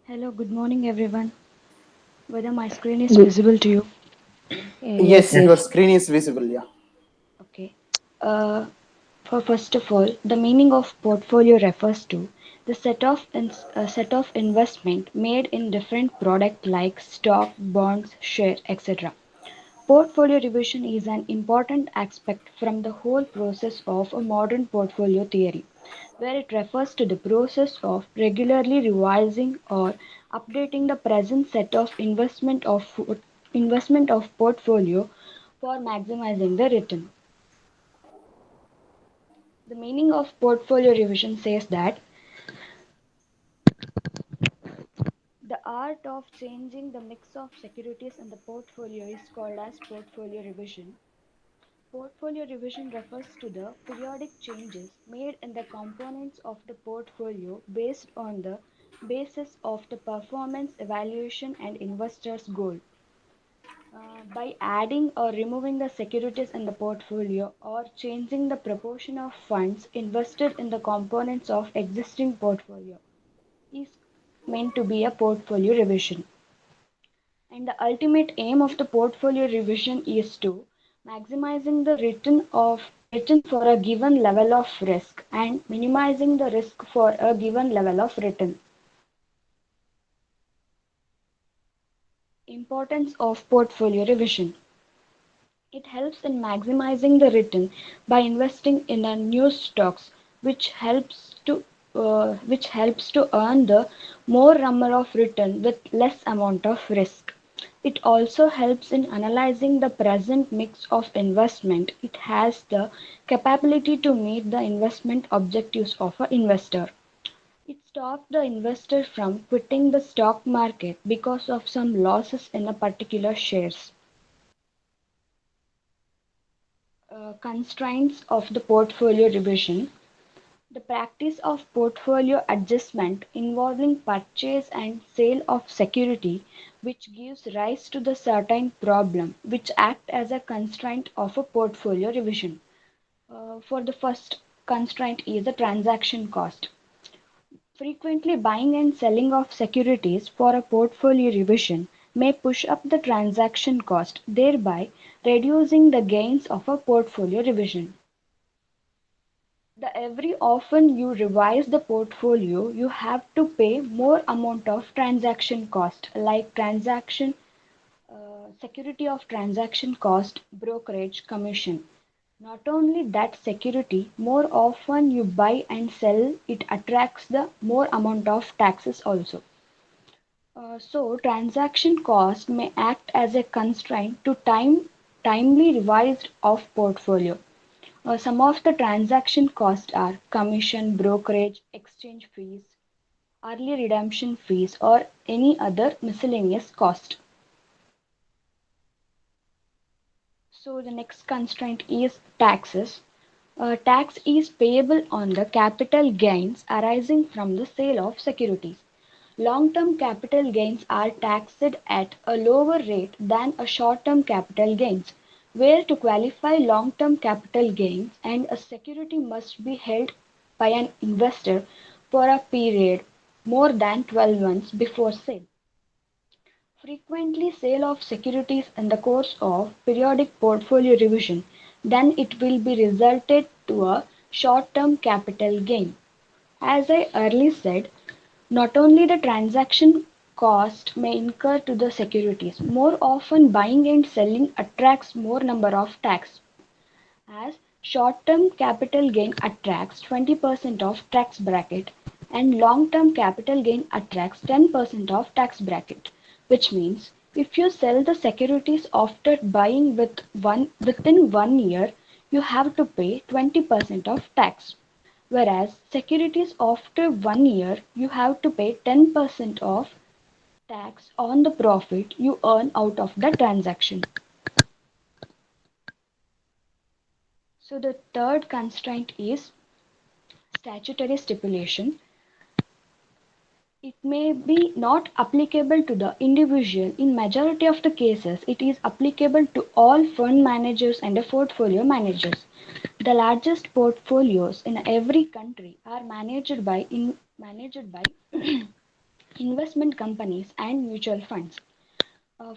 Hello, good morning everyone. Whether my screen is Good. visible to you? Yes, Yes, your yes. screen is visible. Yeah. Okay. Uh, for first of all, the meaning of portfolio refers to the set of investment made in different product like stock, bonds, share, etc. Portfolio revision is an important aspect from the whole process of a modern portfolio theory, where it refers to the process of regularly revising or updating the present set of investment of portfolio for maximizing the return. The meaning of portfolio revision says that the art of changing the mix of securities in the portfolio is called as portfolio revision. Portfolio revision refers to the periodic changes made in the components of the portfolio based on the basis of the performance evaluation and investors' goal. By adding or removing the securities in the portfolio or changing the proportion of funds invested in the components of existing portfolio is meant to be a portfolio revision. And the ultimate aim of the portfolio revision is to maximizing the return for a given level of risk and minimizing the risk for a given level of return. Importance of portfolio revision. It helps in maximizing the return by investing in a new stocks, which helps to earn the more number of return with less amount of risk. It also helps in analyzing the present mix of investment. It has the capability to meet the investment objectives of an investor. It stops the investor from quitting the stock market because of some losses in a particular shares. Constraints of the portfolio revision. The practice of portfolio adjustment involving purchase and sale of security, which gives rise to the certain problem which act as a constraint of a portfolio revision. For the first constraint is the transaction cost. Frequently buying and selling of securities for a portfolio revision may push up the transaction cost, thereby reducing the gains of a portfolio revision. The every often you revise the portfolio, you have to pay more amount of transaction cost like security of transaction cost, brokerage commission. Not only that security, more often you buy and sell, it attracts the more amount of taxes also. So transaction cost may act as a constraint to timely revised of portfolio. Some of the transaction costs are commission, brokerage, exchange fees, early redemption fees, or any other miscellaneous cost. So the next constraint is taxes. Tax is payable on the capital gains arising from the sale of securities. Long-term capital gains are taxed at a lower rate than a short-term capital gains, where to qualify long-term capital gains and a security must be held by an investor for a period more than 12 months before sale. Frequently sale of securities in the course of periodic portfolio revision, then it will be resulted to a short-term capital gain. As I earlier said, not only the transaction cost may incur to the securities, more often buying and selling attracts more number of tax, as short-term capital gain attracts 20% of tax bracket and long-term capital gain attracts 10% of tax bracket, which means if you sell the securities after buying within 1 year, you have to pay 20% of tax. Whereas securities after 1 year, you have to pay 10% of tax on the profit you earn out of the transaction. So the third constraint is statutory stipulation. It may be not applicable to the individual. In majority of the cases, it is applicable to all fund managers and portfolio managers. The largest portfolios in every country are managed by investment companies, and mutual funds.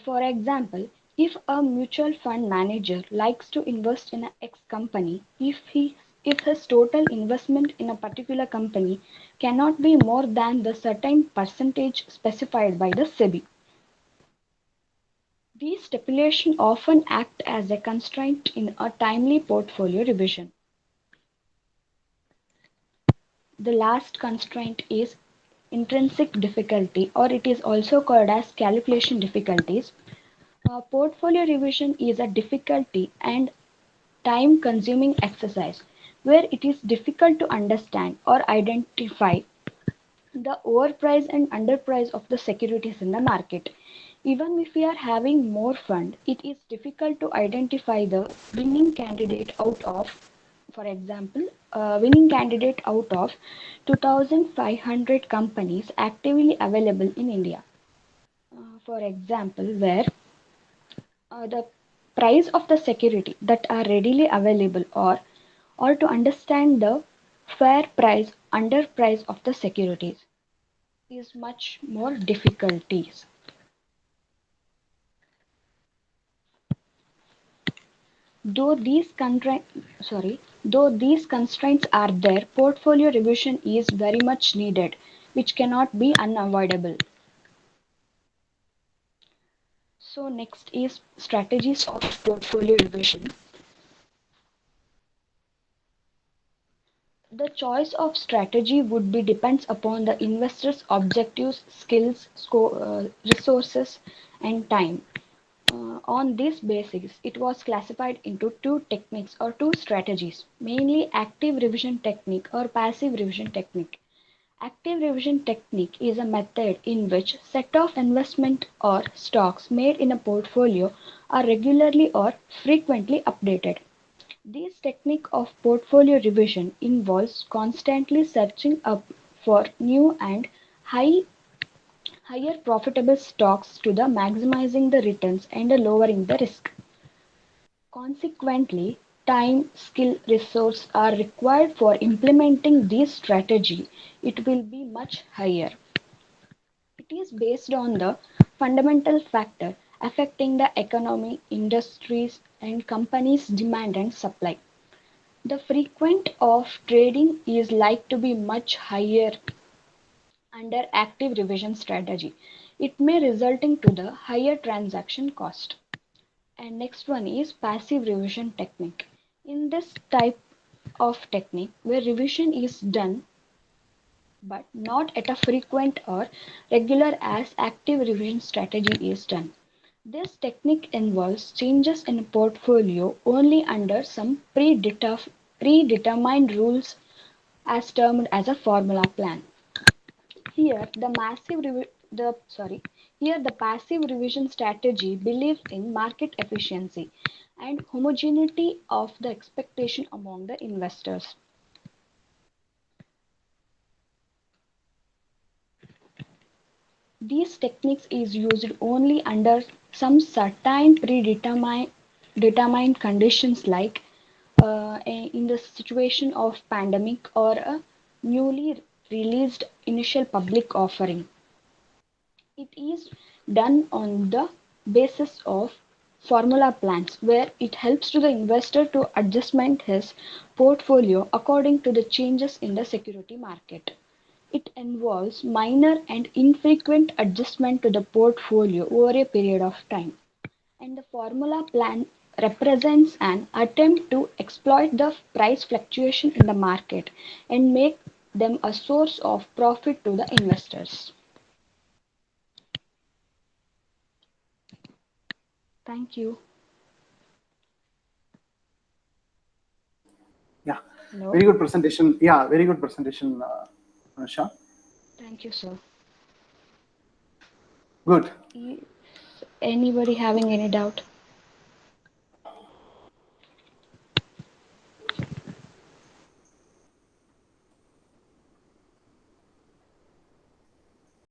For example, if a mutual fund manager likes to invest in a X company, if his total investment in a particular company cannot be more than the certain percentage specified by the SEBI. These stipulations often act as a constraint in a timely portfolio revision. The last constraint is intrinsic difficulty, or it is also called as calculation difficulties. Portfolio revision is a difficulty and time consuming exercise where it is difficult to understand or identify the overprice and underprice of the securities in the market. Even if we are having more fund, it is difficult to identify the winning candidate out of, for example, winning candidate out of 2,500 companies actively available in India. For example, where the price of the security that are readily available, or to understand the fair price under price of the securities is much more difficulties. Though these though these constraints are there, portfolio revision is very much needed, which cannot be unavoidable. So next is strategies of portfolio revision. The choice of strategy would be depends upon the investor's objectives, skills, resources, and time. On this basis, it was classified into two techniques or two strategies, mainly active revision technique or passive revision technique. Active revision technique is a method in which set of investment or stocks made in a portfolio are regularly or frequently updated. This technique of portfolio revision involves constantly searching up for new and high, higher profitable stocks to the maximizing the returns and lowering the risk. Consequently, time, skill, resource are required for implementing this strategy. It will be much higher. It is based on the fundamental factor affecting the economy, industries, and companies' demand and supply. The frequency of trading is like to be much higher under active revision strategy. It may resulting to the higher transaction cost. And next one is passive revision technique. In this type of technique where revision is done but not at a frequent or regular as active revision strategy is done. This technique involves changes in a portfolio only under some predetermined rules as termed as a formula plan. Here the massive the sorry here the passive revision strategy believes in market efficiency and homogeneity of the expectation among the investors. These techniques is used only under some certain determined conditions like in the situation of pandemic or a newly released initial public offering. It is done on the basis of formula plans where it helps to the investor to adjustment his portfolio according to the changes in the security market. It involves minor and infrequent adjustment to the portfolio over a period of time. And the formula plan represents an attempt to exploit the price fluctuation in the market and make them a source of profit to the investors. Thank you. Yeah, Hello. very good presentation. Yeah, very good presentation, Anusha. Thank you, sir. Good. Is anybody having any doubt?